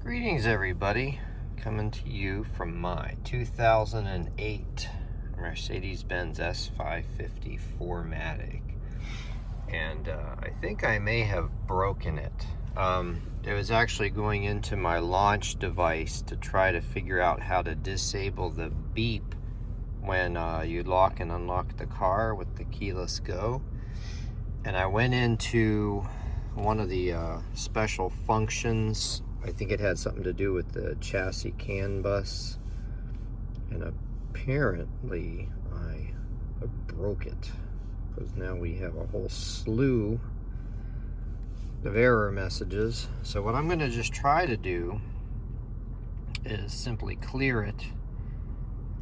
Greetings everybody, coming to you from my 2008 Mercedes Benz S550 4MATIC, and I think I may have broken it. It was actually going into my launch device to try to figure out how to disable the beep when you lock and unlock the car with the keyless go, and I went into one of the special functions. I think it had something to do with the chassis CAN bus, and apparently I broke it, because now we have a whole slew of error messages. So what I'm going to just try to do is simply clear it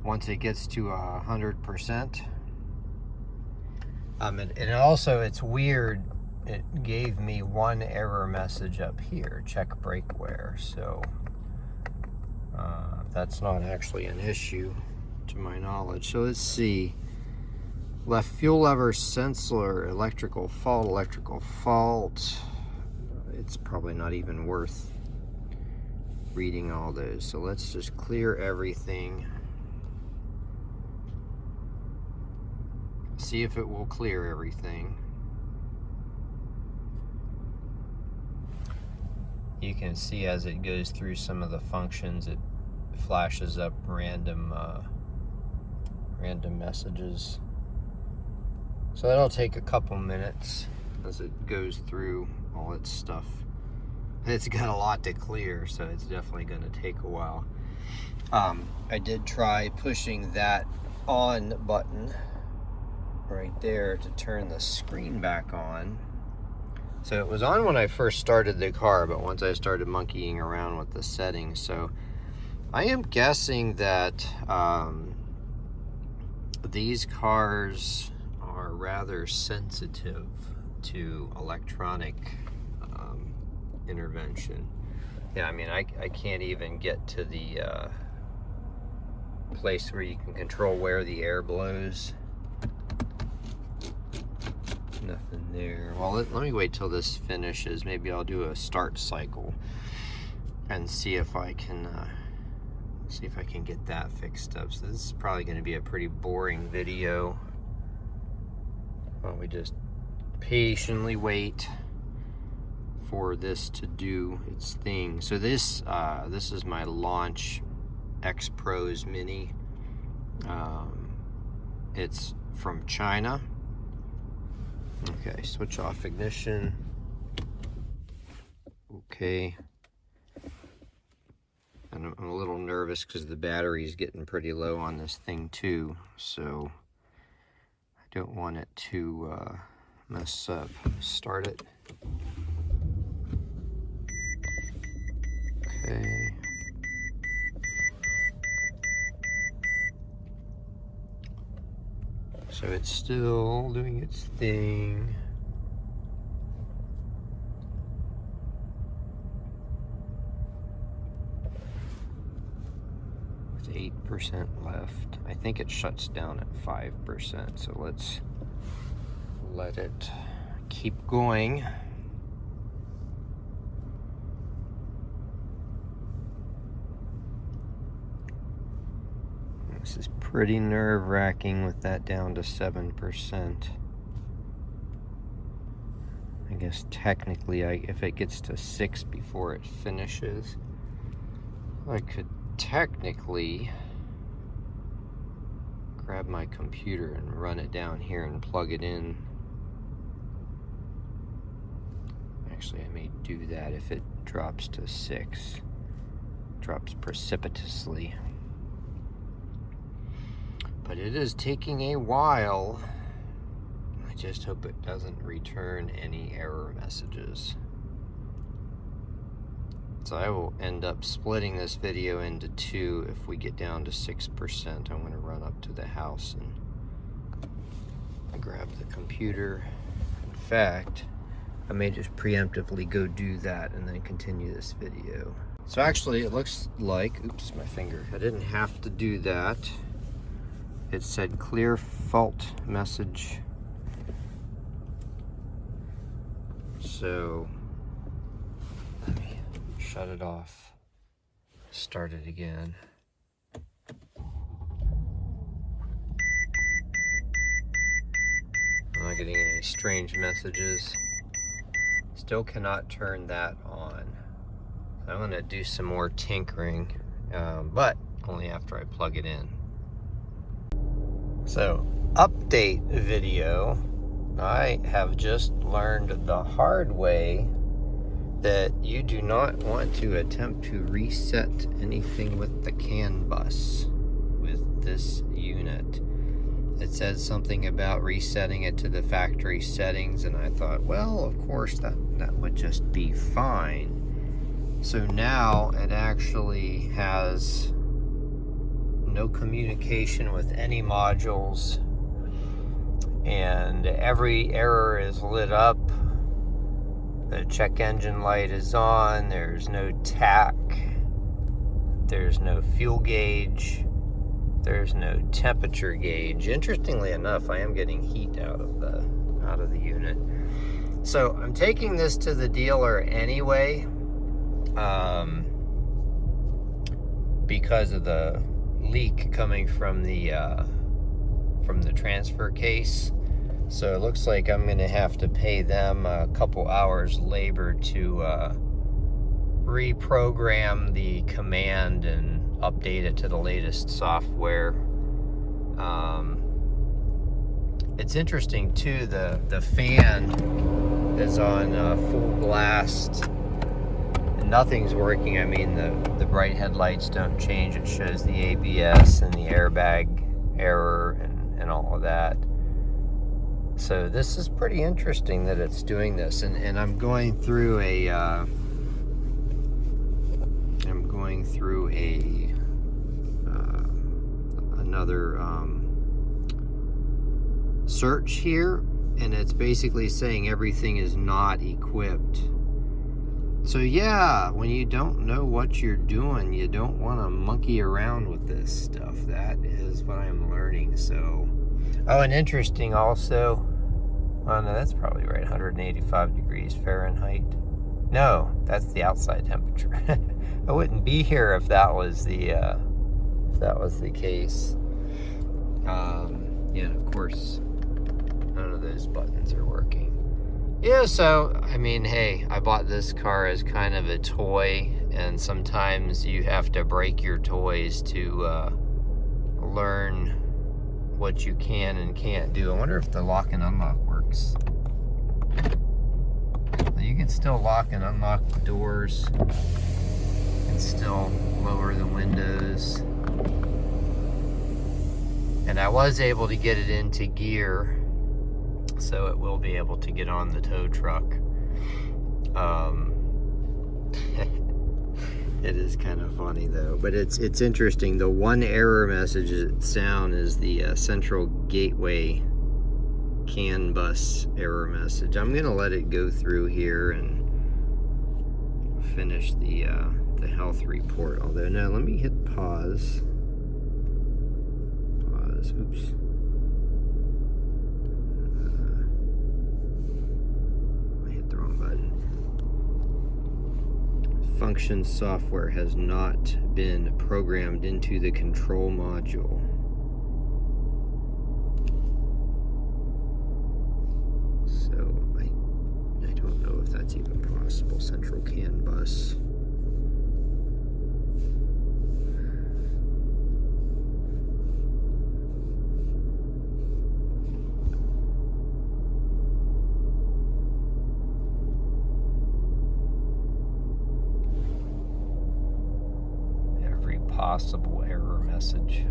once it gets to 100%. And also, it's weird, it gave me one error message up here, check brake wear, so that's not actually an issue to my knowledge. So let's see, left fuel lever sensor, electrical fault. It's probably not even worth reading all those, so let's just clear everything, see if it will clear everything. You can see as it goes through some of the functions, it flashes up random messages. So that'll take a couple minutes as it goes through all its stuff. It's got a lot to clear, so it's definitely going to take a while. I did try pushing that on button right there to turn the screen back on. So it was on when I first started the car, but once I started monkeying around with the settings, so I am guessing that these cars are rather sensitive to electronic intervention. Yeah, I mean, I can't even get to the place where you can control where the air blows. Nothing there. Well, let me wait till this finishes. Maybe I'll do a start cycle and see if I can get that fixed up. So this is probably going to be a pretty boring video. Well, we just patiently wait for this to do its thing. So this is my launch X Pros Mini. It's from China. Okay, switch off ignition. Okay. And I'm a little nervous because the battery's getting pretty low on this thing too, so I don't want it to mess up. Start it. Okay. So it's still doing its thing. It's 8% left. I think it shuts down at 5%, so let's let it keep going. This is pretty nerve-wracking with that down to 7%. I guess technically, if it gets to 6 before it finishes, I could technically grab my computer and run it down here and plug it in. Actually, I may do that if it drops to 6. Drops precipitously. But it is taking a while. I just hope it doesn't return any error messages. So I will end up splitting this video into two. If we get down to 6%, I'm going to run up to the house and grab the computer. In fact, I may just preemptively go do that and then continue this video. So actually, it looks like, oops, my finger. I didn't have to do that. It said clear fault message. So let me shut it off. start it again. I'm not getting any strange messages. Still cannot turn that on. I'm gonna do some more tinkering, but only after I plug it in. So, update video. I have just learned the hard way that you do not want to attempt to reset anything with the CAN bus with this unit. It says something about resetting it to the factory settings, and I thought, well, of course that would just be fine. So now it actually has no communication with any modules, and every error is lit up. The check engine light is on, there's no tack, there's no fuel gauge, there's no temperature gauge. Interestingly enough, I am getting heat out of the unit. So I'm taking this to the dealer anyway, because of the leak coming from the transfer case. So it looks like I'm gonna have to pay them a couple hours labor to reprogram the command and update it to the latest software. It's interesting too, the fan is on full blast and nothing's working. I mean, the bright headlights don't change. It shows the ABS and the airbag error and all of that. So this is pretty interesting that it's doing this, and I'm going through another search here, and it's basically saying everything is not equipped. So yeah, when you don't know what you're doing, you don't want to monkey around with this stuff. That is what I'm learning. So, oh, and interesting also, oh no, that's probably right, 185 degrees Fahrenheit. No, that's the outside temperature. I wouldn't be here if that was the case. Yeah, of course, none of those buttons are working. Yeah, so, I mean, hey, I bought this car as kind of a toy, and sometimes you have to break your toys to learn what you can and can't do. I wonder if the lock and unlock works. You can still lock and unlock the doors, and still lower the windows. And I was able to get it into gear, so it will be able to get on the tow truck. It is kind of funny though, but it's interesting. The one error message it's down is the central gateway CAN bus error message. I'm gonna let it go through here and finish the health report. Although, no, let me hit pause. Oops. I hit the wrong button. Function software has not been programmed into the control module. So I don't know if that's even possible. Central CAN bus. Possible error message.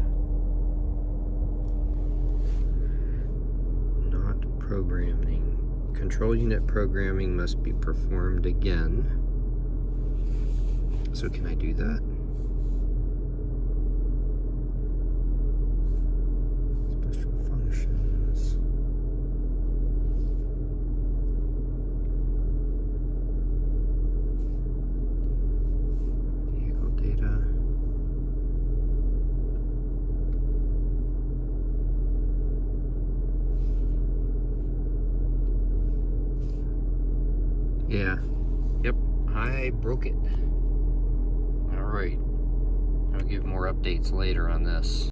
Not programming. Control unit programming must be performed again. So can I do that? Special functions. Vehicle data. Yeah. Yep. I broke it. All right. give more updates later on this.